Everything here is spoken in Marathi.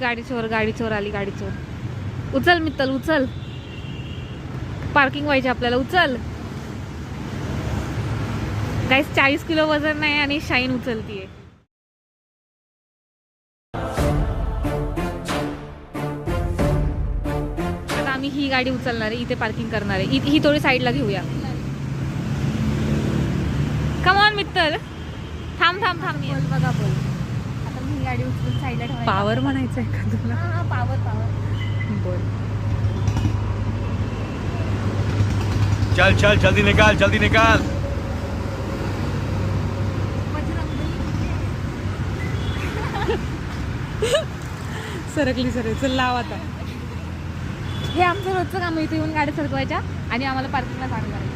गाडी चोर आली, गाडी चोर. उचल मित्तल, उचल. पार्किंग व्हायची आपल्याला, उचल. गाईस 40 किलो वजन नाही आणि शाईन उचलतीये. आता आम्ही ही गाडी उचलणार आहे, इथे पार्किंग करणार आहे. ही थोडी साईडला घेऊया. कम ऑन मित्तल, थांब थांब थांब. बघा बोल. आता मी ही गाडी उचलून साईडला ठेवायची. पावर म्हणायचं आहे का तुला? हा पावर बोल. चल चल जल्दी निकाल, जल्दी निकाल. सरकली चल लाव आता. हे आमचं रोजचं काम आहे, इथे येऊन गाडी सरकवायच्या आणि आम्हाला पार्किंगला जाणं करायचं.